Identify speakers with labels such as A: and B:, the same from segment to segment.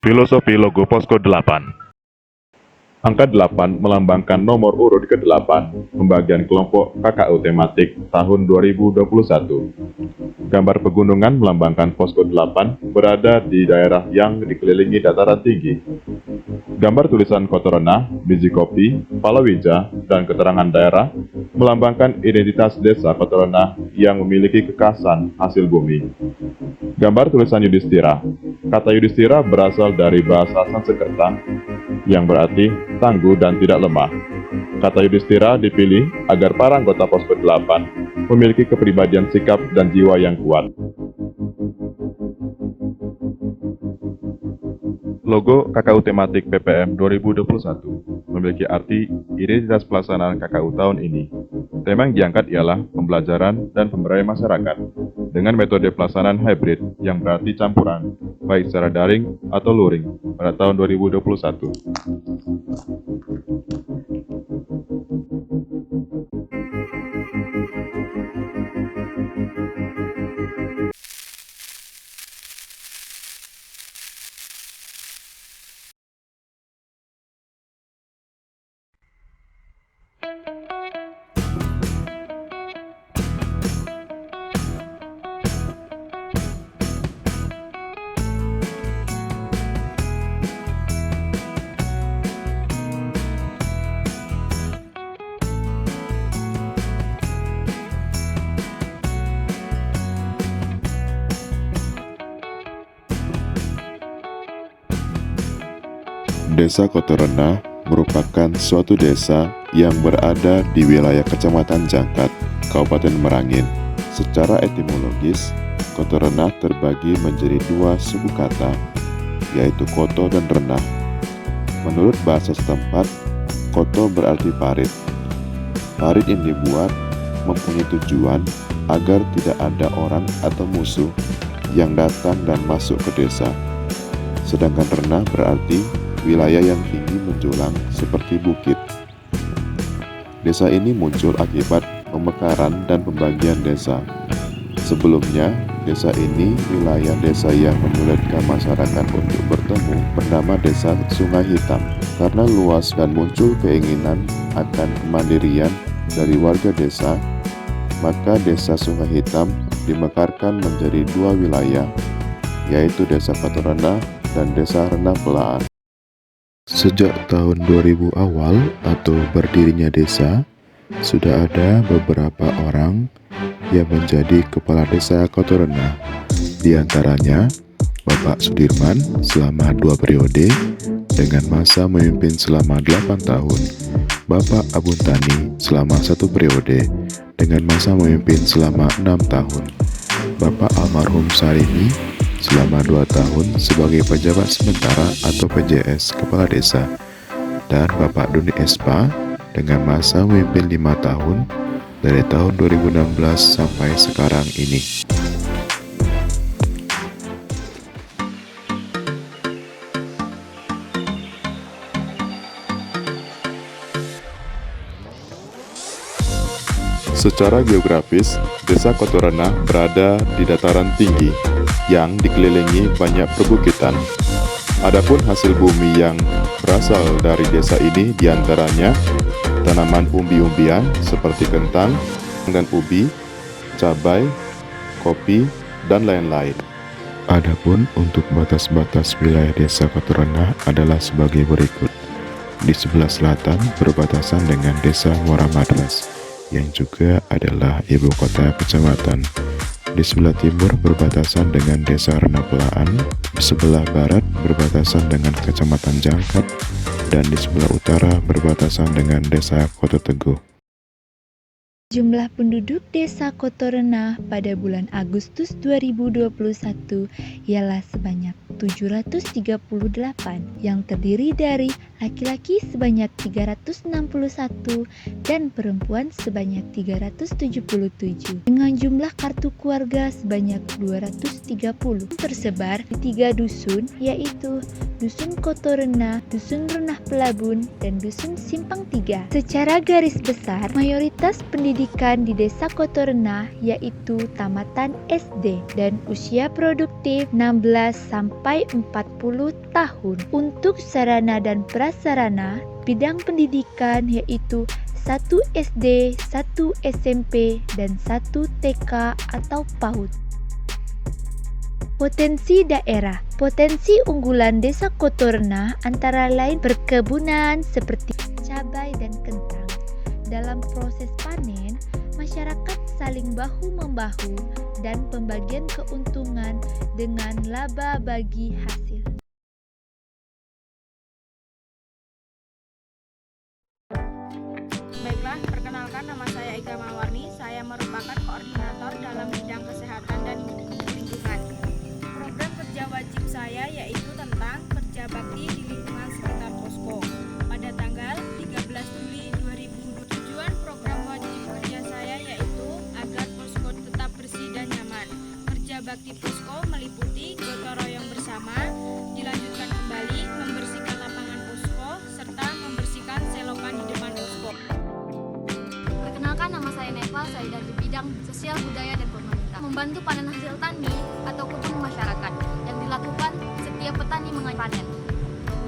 A: Filosofi logo Posko 8. Angka 8 melambangkan nomor urut ke-8 pembagian kelompok KKU tematik tahun 2021. Gambar pegunungan melambangkan Posko 8 berada di daerah yang dikelilingi dataran tinggi. Gambar tulisan Kotorena, biji kopi, palawija, dan keterangan daerah melambangkan identitas desa Kotorena yang memiliki kekasan hasil bumi. Gambar tulisan Yudhistira. Kata Yudhistira berasal dari bahasa Sanskerta yang berarti tangguh dan tidak lemah. Kata Yudhistira dipilih agar para anggota Posko 8 memiliki kepribadian sikap dan jiwa yang kuat. Logo KKU tematik PPM 2021 memiliki arti identitas pelaksanaan KKU tahun ini. Tema yang diangkat ialah pembelajaran dan pemberdayaan masyarakat dengan metode pelaksanaan hybrid yang berarti campuran, baik secara daring atau luring pada tahun 2021.
B: Desa Kotorena merupakan suatu desa yang berada di wilayah Kecamatan Jangkat, Kabupaten Merangin. Secara etimologis, Kotorena terbagi menjadi dua suku kata, yaitu koto dan renah. Menurut bahasa setempat, koto berarti parit. Parit yang dibuat mempunyai tujuan agar tidak ada orang atau musuh yang datang dan masuk ke desa. Sedangkan renah berarti wilayah yang tinggi menjulang seperti bukit. Desa ini muncul akibat pemekaran dan pembagian desa. Sebelumnya, desa ini wilayah desa yang menyulitkan masyarakat untuk bertemu bernama Desa Sungai Hitam. Karena luas dan muncul keinginan akan kemandirian dari warga desa, maka Desa Sungai Hitam dimekarkan menjadi dua wilayah, yaitu Desa Kotorena dan Desa Renah Pelaan. Sejak tahun 2000 awal atau berdirinya desa, sudah ada beberapa orang yang menjadi kepala desa Kotorena. Di antaranya Bapak Sudirman selama 2 periode dengan masa memimpin selama 8 tahun, Bapak Abuntani selama 1 periode dengan masa memimpin selama 6 tahun, Bapak Almarhum Sarimi selama 2 tahun sebagai pejabat sementara atau PJS Kepala Desa, dan Bapak Doni Espa dengan masa memimpin 5 tahun dari tahun 2016 sampai sekarang ini.
A: Secara geografis, Desa Kotorena berada di dataran tinggi yang dikelilingi banyak perbukitan. Adapun hasil bumi yang berasal dari desa ini diantaranya tanaman umbi-umbian seperti kentang dan ubi, cabai, kopi, dan lain-lain.
B: Adapun untuk batas-batas wilayah Desa Kotorena adalah sebagai berikut. Di sebelah selatan berbatasan dengan Desa Muara Madras, yang juga adalah ibu kota kecamatan. Di sebelah timur berbatasan dengan Desa Renah Pelaan, di sebelah barat berbatasan dengan Kecamatan Jangkat, dan di sebelah utara berbatasan dengan Desa Koto Teguh.
C: Jumlah penduduk Desa Kotorena pada bulan Agustus 2021 ialah sebanyak 738, yang terdiri dari laki-laki sebanyak 361 dan perempuan sebanyak 377, dengan jumlah kartu keluarga sebanyak 230, tersebar di 3 dusun, yaitu Dusun Kotorena, Dusun Renah Pelabun, dan Dusun Simpang 3. Secara garis besar, mayoritas pendidikan di Desa Kotorena yaitu tamatan SD dan usia produktif 16 sampai 40 tahun. Untuk sarana dan prasarana, bidang pendidikan yaitu 1 SD, 1 SMP, dan 1 TK atau PAUD. Potensi daerah. Potensi unggulan Desa Kotorena antara lain perkebunan seperti cabai dan kentang. Dalam proses panen, masyarakat saling bahu-membahu dan pembagian keuntungan dengan laba bagi hasil.
D: Baiklah, perkenalkan nama saya Ika Mawarni. Saya merupakan koordinator dalam bidang kesehatan dan lingkungan. Program kerja wajib saya yaitu tentang kerja bakti di lingkungan sekitar posko. Pada tanggal 13 Juli 2020, tujuan program wajib kerja saya yaitu agar posko tetap bersih dan nyaman. Kerja bakti posko meliputi gotong royong bersama, dilanjutkan kembali membersihkan lapangan posko serta membersihkan selokan di depan posko.
E: Perkenalkan, nama saya Neva, saya dari bidang sosial budaya dan pemerintah. Membantu panen hasil tani atau kebun masyarakat yang dilakukan setiap petani mengenai panen.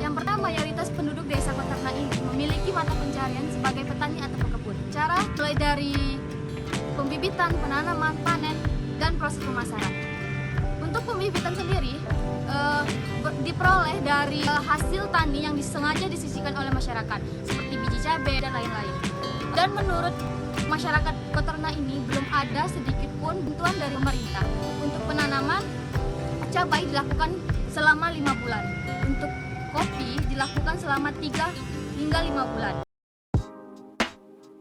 E: Yang pertama, mayoritas penduduk Desa Kotorena ini memiliki mata pencarian sebagai petani atau pekebun. Cara mulai dari pembibitan, penanaman, panen, dan proses pemasaran. Untuk pembibitan sendiri diperoleh dari hasil tani yang disengaja disisihkan oleh masyarakat seperti biji cabai dan lain-lain. Dan menurut masyarakat Kotorena ini belum ada sedikit pun bantuan dari pemerintah. Untuk penanaman cabai dilakukan selama 5 bulan. Untuk kopi dilakukan selama 3 hingga 5 bulan.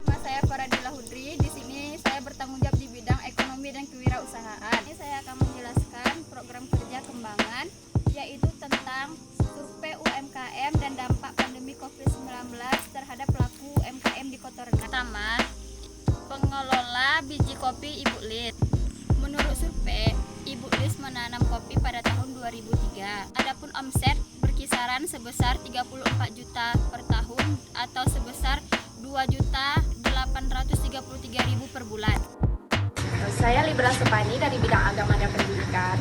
D: Nama saya Faradila Hudri. Di sini saya bertanggung jawab di bidang ekonomi dan kewirausahaan. Ini saya akan menjelaskan program kerja kembangan yaitu tentang survei UMKM dan dampak pandemi COVID-19 terhadap pelaku UMKM di Kotorena. Pertama, pengelola biji kopi Ibu Lis. Menurut survei, Ibu Lis menanam kopi pada tahun 2003. Adapun omset berkisaran sebesar 34 juta per tahun atau sebesar 2.833.000 per bulan.
F: Saya Libra Supani dari bidang agama dan pendidikan.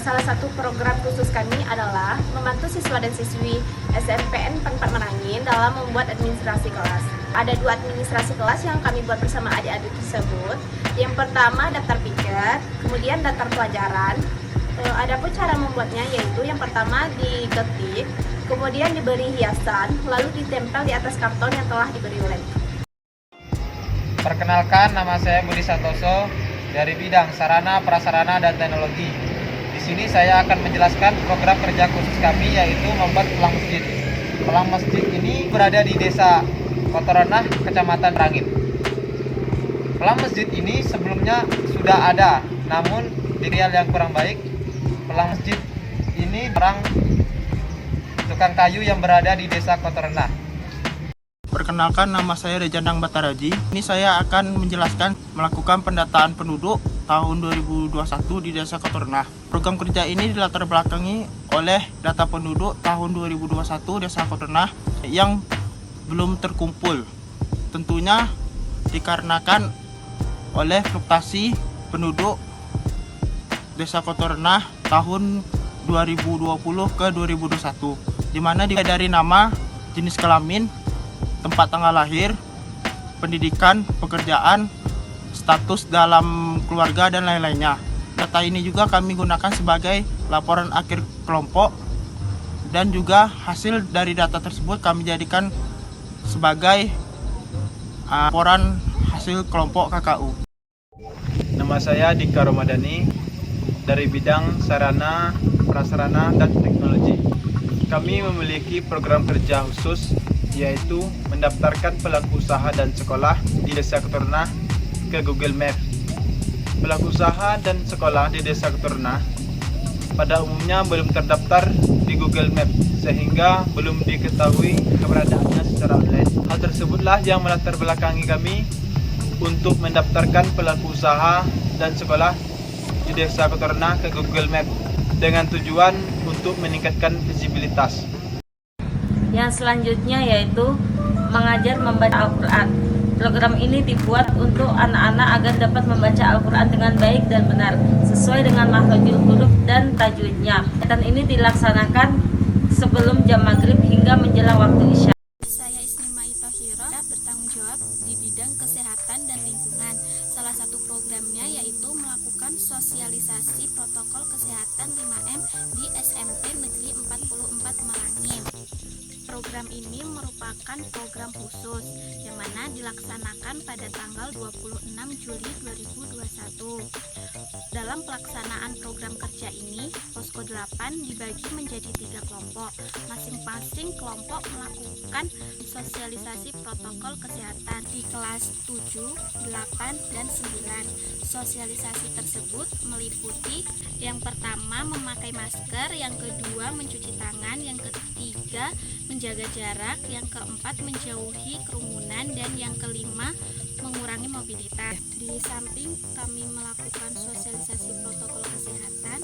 F: Salah satu program khusus kami adalah membantu siswa dan siswi SMPN 4 Merangin dalam membuat administrasi kelas. Ada 2 administrasi kelas yang kami buat bersama adik-adik tersebut. Yang pertama daftar piket, kemudian daftar pelajaran. Adapun cara membuatnya yaitu yang pertama diketik, kemudian diberi hiasan, lalu ditempel di atas karton yang telah diberi lem.
G: Perkenalkan, nama saya Budi Santoso dari bidang sarana, prasarana, dan teknologi. Di sini saya akan menjelaskan program kerja khusus kami yaitu membuat pelang masjid. Pelang masjid ini berada di Desa Kotorena, Kecamatan Merangin. Pelang masjid ini sebelumnya sudah ada, namun di real yang kurang baik. Pelang masjid ini barang tukang kayu yang berada di Desa Kotorena.
H: Perkenalkan, nama saya Rejandang Bataraji. Ini saya akan menjelaskan melakukan pendataan penduduk tahun 2021 di Desa Kotorena. Program kerja ini dilatar belakangi oleh data penduduk tahun 2021 Desa Kotorena yang belum terkumpul. Tentunya dikarenakan oleh fluktuasi penduduk Desa Kotorena tahun 2020 ke 2021, di mana dari nama, jenis kelamin, tempat tanggal lahir, pendidikan, pekerjaan, status dalam keluarga, dan lain-lainnya. Data ini juga kami gunakan sebagai laporan akhir kelompok, dan juga hasil dari data tersebut kami jadikan sebagai laporan hasil kelompok KKU.
I: Nama saya Dika Romadani dari bidang sarana, prasarana, dan teknologi. Kami memiliki program kerja khusus yaitu mendaftarkan pelaku usaha dan sekolah di Desa Kotorena ke Google Maps. Pelaku usaha dan sekolah di Desa Kotorena pada umumnya belum terdaftar di Google Maps sehingga belum diketahui keberadaannya secara online. Hal tersebutlah yang melatar belakangi kami untuk mendaftarkan pelaku usaha dan sekolah di Desa Kotorena ke Google Maps dengan tujuan untuk untuk meningkatkan visibilitas.
J: Yang selanjutnya yaitu mengajar membaca Al-Quran. Program ini dibuat untuk anak-anak agar dapat membaca Al-Quran dengan baik dan benar, sesuai dengan makhrajul huruf dan tajwidnya. Dan ini dilaksanakan sebelum jam maghrib hingga menjelang waktu isya.
D: Saya Isnima Itohiro, bertanggung jawab di bidang kesehatan dan lingkungan. Salah satu programnya yaitu melakukan sosialisasi protokol kesehatan 5M di SMP Negeri 44 Merangin. Program ini merupakan program khusus yang mana dilaksanakan pada tanggal 26 Juli 2021. Dalam pelaksanaan program kerja ini, Posko 8 dibagi menjadi 3 kelompok. Masing-masing kelompok melakukan sosialisasi protokol kesehatan di kelas 7, 8, dan 9. Sosialisasi tersebut meliputi yang pertama memakai masker, yang kedua mencuci tangan, yang ketiga menjaga jarak, yang keempat menjauhi kerumunan, dan yang kelima mengurangi mobilitas. Di samping kami melakukan sosialisasi protokol kesehatan,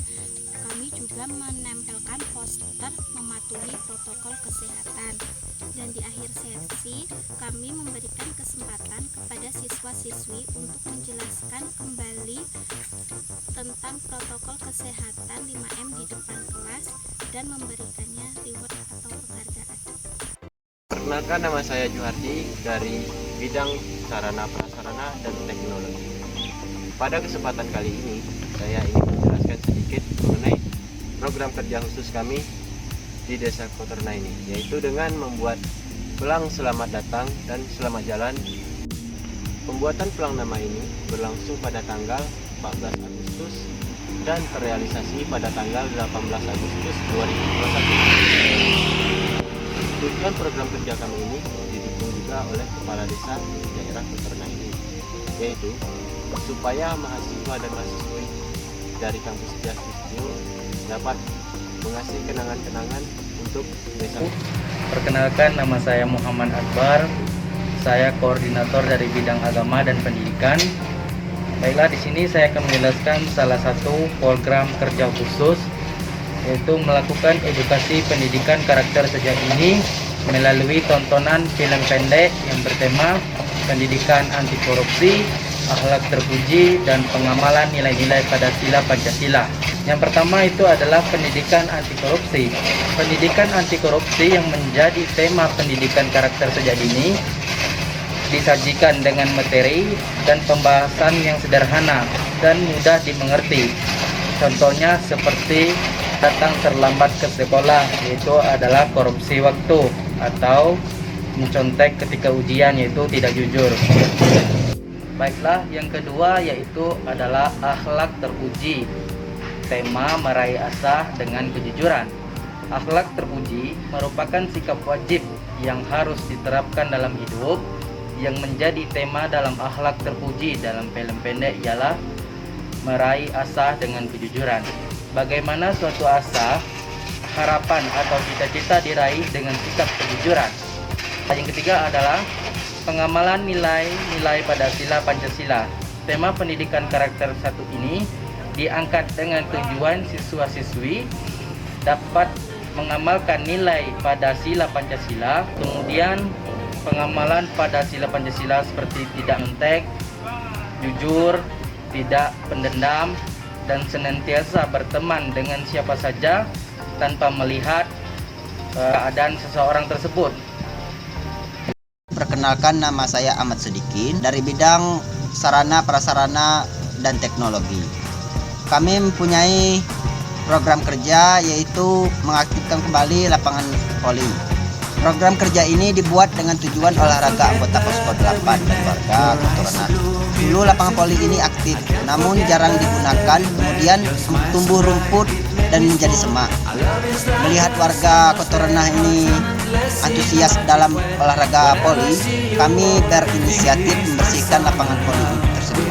D: kami juga menempelkan poster mematuhi protokol kesehatan. Dan di akhir sesi, kami memberikan kesempatan kepada siswa-siswi untuk menjelaskan kembali tentang protokol kesehatan 5M di depan kelas dan memberikannya reward atau penghargaan.
G: Perkenalkan, nama saya Juhardi dari bidang sarana prasarana dan teknologi. Pada kesempatan kali ini, saya ingin menjelaskan sedikit mengenai program kerja khusus kami di Desa Kotorna ini, yaitu dengan membuat pelang selamat datang dan selamat jalan. Pembuatan pelang nama ini berlangsung pada tanggal 14 Agustus dan terrealisasi pada tanggal 18 Agustus 2021. Tujuan program kerja kami ini didukung juga oleh Kepala Desa daerah Kotorna ini, yaitu supaya mahasiswa dan mahasiswi dari kampus Jastisio dapat mengasih kenangan-kenangan untuk desa.
K: Perkenalkan, nama saya Muhammad Akbar. Saya koordinator dari bidang agama dan pendidikan. Baiklah, di sini saya akan menjelaskan salah satu program kerja khusus, yaitu melakukan edukasi pendidikan karakter sejak dini melalui tontonan film pendek yang bertema pendidikan anti korupsi, akhlak terpuji, dan pengamalan nilai-nilai pada sila Pancasila. Yang pertama itu adalah pendidikan anti korupsi. Pendidikan anti korupsi yang menjadi tema pendidikan karakter sejak dini disajikan dengan materi dan pembahasan yang sederhana dan mudah dimengerti. Contohnya seperti datang terlambat ke sekolah, yaitu adalah korupsi waktu, atau mencontek ketika ujian, yaitu tidak jujur. Baiklah, yang kedua yaitu adalah akhlak terpuji. Tema meraih asah dengan kejujuran. Akhlak terpuji merupakan sikap wajib yang harus diterapkan dalam hidup. Yang menjadi tema dalam akhlak terpuji dalam film pendek ialah meraih asah dengan kejujuran. Bagaimana suatu asah, harapan atau cita-cita diraih dengan sikap kejujuran. Yang ketiga adalah pengamalan nilai-nilai pada sila Pancasila. Tema pendidikan karakter satu ini diangkat dengan tujuan siswa-siswi dapat mengamalkan nilai pada sila Pancasila, kemudian pengamalan pada sila Pancasila seperti tidak mentek, jujur, tidak pendendam, dan senantiasa berteman dengan siapa saja tanpa melihat keadaan seseorang tersebut.
L: Perkenalkan, nama saya Ahmad Sedikin dari bidang sarana prasarana dan teknologi. Kami mempunyai program kerja yaitu mengaktifkan kembali lapangan voli. Program kerja ini dibuat dengan tujuan olahraga anggota Posko 8 dan warga Kotorna. Dulu lapangan voli ini aktif, namun jarang digunakan, kemudian tumbuh rumput dan menjadi semak. Melihat warga Kotorna ini antusias dalam olahraga voli, kami berinisiatif membersihkan lapangan voli tersebut.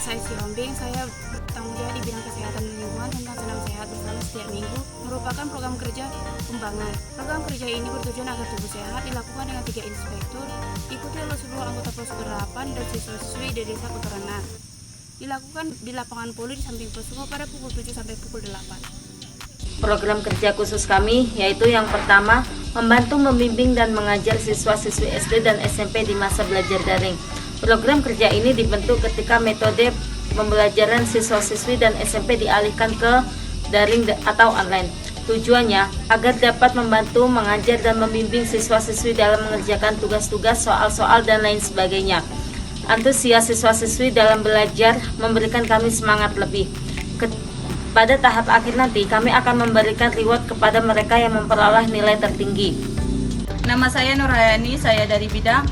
M: Saya Sirombing, saya bertanggung jawab di bidang kesehatan dan lingkungan tentang senam sehat bersama setiap minggu, merupakan program kerja kembangan. Program kerja ini bertujuan agar tubuh sehat, dilakukan dengan 3 inspektur, ikuti oleh seluruh anggota Posko 8 dan siswa-siswi dari Desa Kotorna. Dilakukan di lapangan poli di samping posko pada pukul 7 sampai pukul 8.
J: program kerja khusus kami, yaitu yang pertama, membantu membimbing dan mengajar siswa-siswi SD dan SMP di masa belajar daring. Program kerja ini dibentuk ketika metode pembelajaran siswa-siswi dan SMP dialihkan ke daring atau online. Tujuannya agar dapat membantu mengajar dan membimbing siswa-siswi dalam mengerjakan tugas-tugas, soal-soal, dan lain sebagainya. Antusias siswa-siswi dalam belajar memberikan kami semangat lebih. Pada tahap akhir nanti, kami akan memberikan reward kepada mereka yang memperoleh nilai tertinggi.
N: Nama saya Nurhayani, saya dari bidang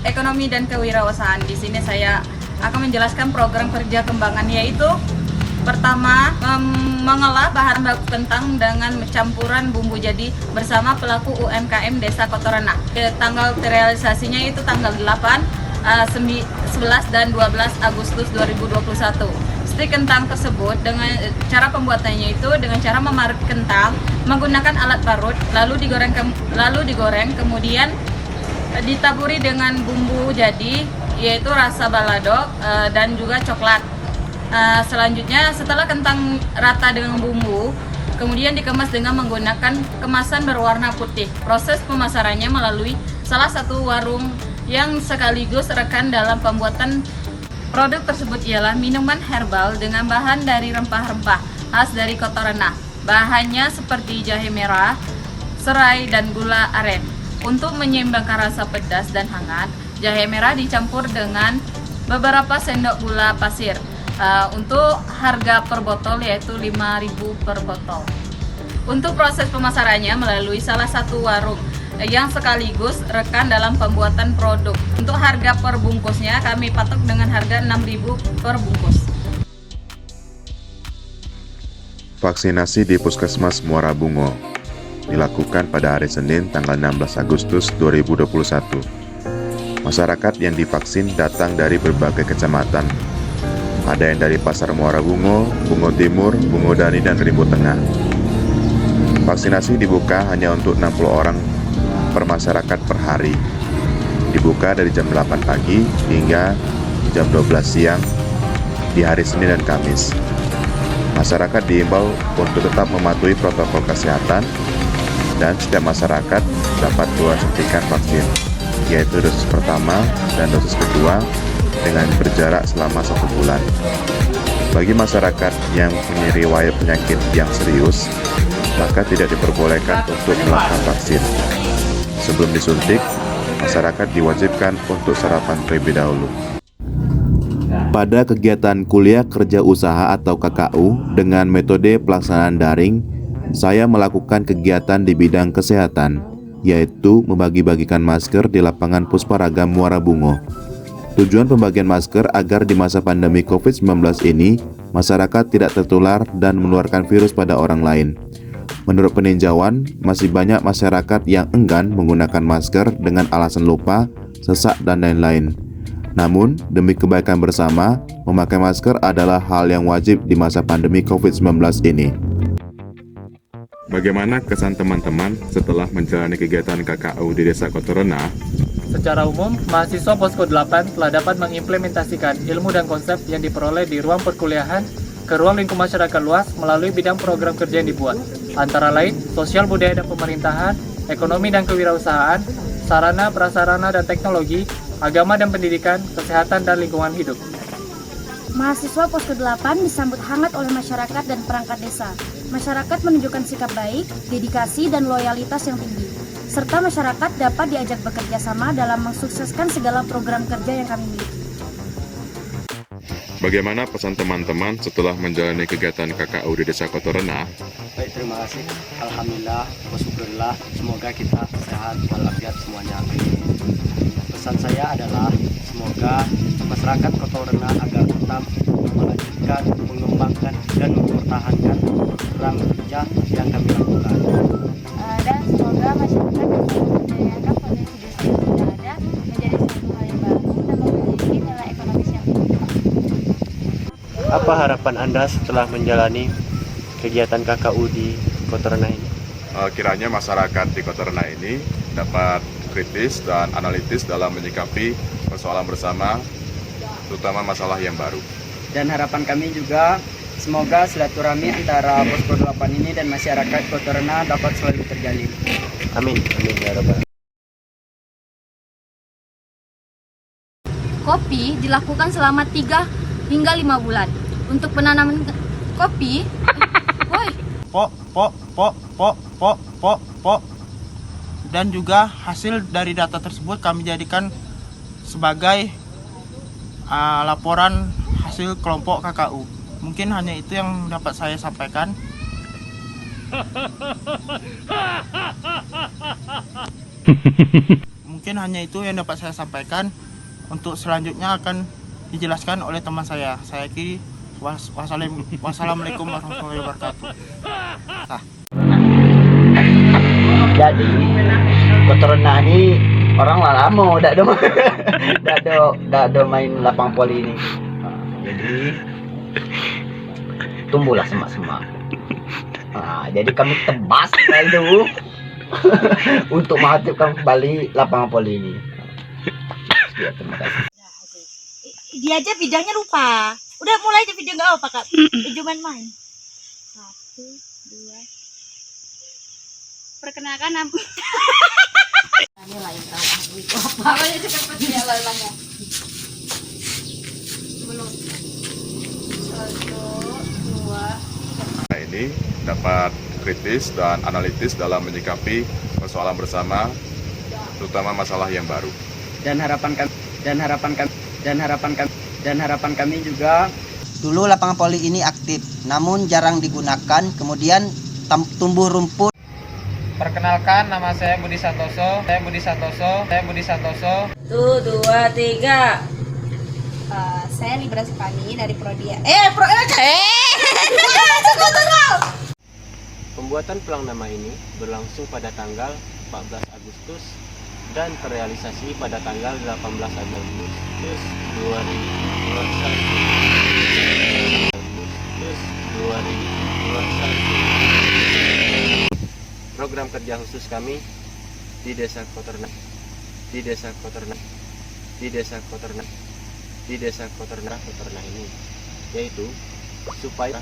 N: ekonomi dan kewirausahaan. Di sini saya akan menjelaskan program kerja kembangan, yaitu pertama, mengolah bahan baku kentang dengan campuran bumbu jadi bersama pelaku UMKM Desa Kotorena. Tanggal realisasinya itu tanggal 8, 11 dan 12 Agustus 2021. Stik kentang tersebut dengan cara pembuatannya itu dengan cara memarut kentang menggunakan alat parut, lalu digoreng, kemudian ditaburi dengan bumbu jadi, yaitu rasa balado dan juga coklat. Selanjutnya, setelah kentang rata dengan bumbu, kemudian dikemas dengan menggunakan kemasan berwarna putih. Proses pemasarannya melalui salah satu warung yang sekaligus rekan dalam pembuatan produk tersebut ialah minuman herbal dengan bahan dari rempah-rempah khas dari Kotorena. Bahannya seperti jahe merah, serai, dan gula aren. Untuk menyeimbangkan rasa pedas dan hangat, jahe merah dicampur dengan beberapa sendok gula pasir. Untuk harga per botol yaitu 5.000 per botol. Untuk proses pemasarannya melalui salah satu warung yang sekaligus rekan dalam pembuatan produk. Untuk harga per bungkusnya kami patok dengan harga 6.000 per bungkus.
B: Vaksinasi di Puskesmas Muara Bungo dilakukan pada hari Senin tanggal 16 Agustus 2021. Masyarakat yang divaksin datang dari berbagai kecamatan. Ada yang dari Pasar Muara Bungo, Bungo Timur, Bungo Dani, dan Rimbu Tengah. Vaksinasi dibuka hanya untuk 60 orang per masyarakat per hari. Dibuka dari jam 8 pagi hingga jam 12 siang di hari Senin dan Kamis. Masyarakat diimbau untuk tetap mematuhi protokol kesehatan dan setiap masyarakat dapat 2 suntikan vaksin, yaitu dosis pertama dan dosis kedua dengan berjarak selama 1 bulan. Bagi masyarakat yang mempunyai riwayat penyakit yang serius, maka tidak diperbolehkan untuk melakukan vaksin. Sebelum disuntik, masyarakat diwajibkan untuk sarapan terlebih dahulu. Pada kegiatan kuliah kerja usaha atau KKU dengan metode pelaksanaan daring, saya melakukan kegiatan di bidang kesehatan, yaitu membagi-bagikan masker di lapangan Pusparagam Muara Bungo. Tujuan pembagian masker agar di masa pandemi COVID-19 ini, masyarakat tidak tertular dan menularkan virus pada orang lain. Menurut peninjauan, masih banyak masyarakat yang enggan menggunakan masker dengan alasan lupa, sesak, dan lain-lain. Namun, demi kebaikan bersama, memakai masker adalah hal yang wajib di masa pandemi COVID-19 ini.
A: Bagaimana kesan teman-teman setelah menjalani kegiatan KKU di Desa Kotorena?
O: Secara umum, mahasiswa Posko 8 telah dapat mengimplementasikan ilmu dan konsep yang diperoleh di ruang perkuliahan ke ruang lingkup masyarakat luas melalui bidang program kerja yang dibuat, antara lain sosial budaya dan pemerintahan, ekonomi dan kewirausahaan, sarana, prasarana dan teknologi, agama dan pendidikan, kesehatan dan lingkungan hidup.
P: Mahasiswa Posko 8 disambut hangat oleh masyarakat dan perangkat desa. Masyarakat menunjukkan sikap baik, dedikasi, dan loyalitas yang tinggi. Serta masyarakat dapat diajak bekerja sama dalam mensukseskan segala program kerja yang kami miliki.
A: Bagaimana pesan teman-teman setelah menjalani kegiatan KKU di Desa Kotorena?
Q: Baik, terima kasih. Alhamdulillah, bersyukurlah. Semoga kita sehat walafiat semuanya. Pesan saya adalah semoga masyarakat Kotorena agar tetap melanjutkan, mengembangkan, dan mempertahankan program kerja yang kami lakukan.
C: Dan semoga masyarakat bisa memberdayakan potensi desa yang sudah ada menjadi suatu hal yang baru dan memiliki nilai ekonomis yang tinggi.
Q: Apa harapan Anda setelah menjalani kegiatan KKU di Kotorena ini?
A: Kiranya masyarakat di Kotorena ini dapat kritis dan analitis dalam menyikapi persoalan bersama, terutama masalah yang baru.
R: Dan harapan kami juga
Q: Semoga silaturahmi antara Posko 8 ini dan masyarakat Kota Renah dapat selalu terjalin. Amin. Amin ya rabbal.
E: Kopi dilakukan selama 3 hingga 5 bulan. Untuk penanaman kopi,
H: dan juga hasil dari data tersebut kami jadikan sebagai laporan hasil kelompok KKU. Mungkin hanya itu yang dapat saya sampaikan. Mungkin hanya itu yang dapat saya sampaikan. Untuk selanjutnya akan dijelaskan oleh teman saya. Saya kiri. Wassalamualaikum warahmatullahi wabarakatuh.
L: Jadi Kota Renah ini orang lama dak do main lapang poli ini. Jadi tumbuhlah semak-semak. Jadi kami tebas itu untuk mengaktifkan kembali lapangan poli ini. Ya, terima kasih.
R: Dia aja bidangnya lupa. Udah mulai aja video nggak apa kak? Video main-main. 1, 2.
D: Perkenalkan nama. Ini lain tahu aku itu apa. Makanya cepat ya lalanya. Belum. 1, 2.
A: Nah, ini dapat kritis dan analitis dalam menyikapi persoalan bersama, terutama masalah yang baru.
Q: Dan harapan kami juga
L: Dulu lapangan poli ini aktif, namun jarang digunakan, kemudian tumbuh rumput.
G: Perkenalkan, nama saya Budi Santoso. 1, 2,
J: 3.
R: Saya Libra Supani dari Prodia.
Q: Pembuatan pelang nama ini berlangsung pada tanggal 14 Agustus dan terrealisasi pada tanggal 18 Agustus 2021. Program kerja khusus kami di Desa Kota Renah ini yaitu supaya